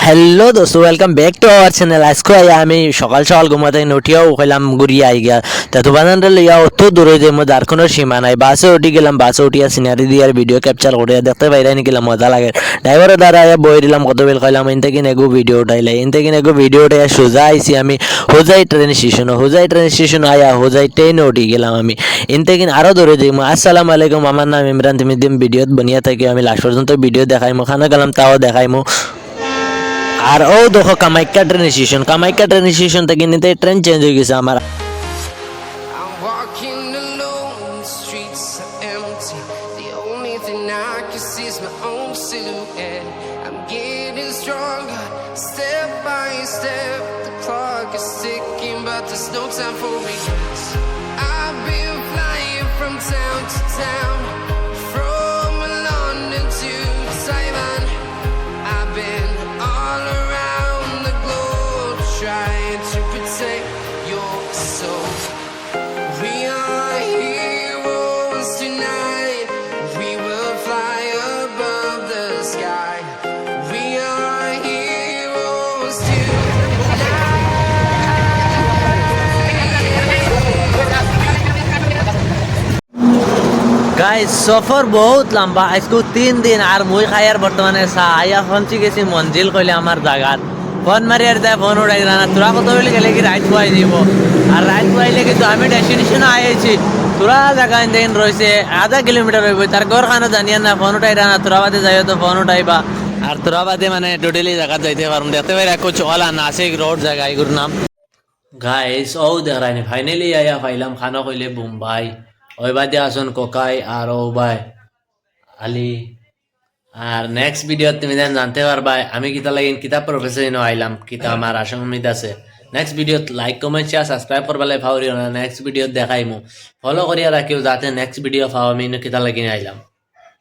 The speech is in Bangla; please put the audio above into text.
হ্যালো দোস্ত, welcome back to our channel. আজকে আমি সকাল সকাল ঘুমাতে উঠিয়াও কইলাম ঘুরিয়ে আই গিয়া তা তো বাজানটা লইয়া অত দূরে যে যার কোনো সীমা নাই। বাসে উঠি গেলাম, বাসে উঠিয়া সিনারি দিয়ে আর ভিডিও ক্যাপচার করিয়া দেখতে বাইরে গেলাম, মজা লাগে। ড্রাইভারের দ্বারা বই দিলাম, কত বেল খাইলাম, এন থেকে নেগো ভিডিও উঠাইলে, এন থেকে নেগো ভিডিও উঠাইয়া সোজা আইসি আমি Hojai train station. Hojai train station আয়া হোজাই ট্রেনে উঠি গেলাম আমি। এন থেকে আরও দূরে যাই। আসসালামু আলাইকুম, আমার নাম ইমরান। তুমি দিন ভিডিওত বনিয়া থাকি, আমি লাস্ট পর্যন্ত ভিডিও দেখাইমো, খানা গেলাম তাও দেখাইমো। আর ও দেখো Kamakhya train station, Kamakhya train station থেকে নিতে ট্রেন চেঞ্জ হয়ে গেছে আমার। I'm walking alone, the streets are empty. The only thing I can see is my own silhouette. I'm getting stronger, step by step. The clock is ticking, but there's no time for regrets. I've been flying from town to town, from London to Taiwan. I've been all around the globe, trying to protect your soul. We are heroes tonight. We will fly above the sky. We are heroes guys সফর বহুত লম্বা, আজকে 3 দিন। আর মুই খাইয়ার বর্তমানে চা আইয়া পৌঁছি গেছি মঞ্জিল কইলে আমার জায়গাত। ফোন মারি আর দেয়, ফোন উঠাই না। তোরা কত বলে গেলে কি রাইট খুয়াই দিব, আর রাইট খুয়াইলে কিন্তু আমি ডেস্টিনেশনে আইছি। তোরা জায়গা দিন রয়েছে 1/2 কিলোমিটার হইব, তার ঘর খানো জানিয়া না, ফোন উঠাই না। তোরা বাদে যাইও তো ফোন উঠাইবা, আর তোরা বাদে মানে টোটালি জায়গা যাইতে পারুন। দেখতে পাই রাখো চলা নাসিক রোড জায়গা এগুলোর নাম। গাইস ও দেখায়নি, ফাইনালি আইয়া পাইলাম খানো কইলে বোম্বাই। ওই বাদে আসুন কোকাই আর ও ভাই আলী। আর নেক্সট ভিডিও তুমি জানতে পারবা আমি কিতা লাগিন কিতাব প্রফেসর আইলাম, কিতা আমার আশা উম্মিদ আছে। Next video like comment share subscribe করবা লাই ফাউরিও না। নেক্সট ভিডিও দেখাইমু, ফলো করিয়া রাখিও যাতে নেক্সট ভিডিও পাও আমি কিতা লাগিন আইলাম।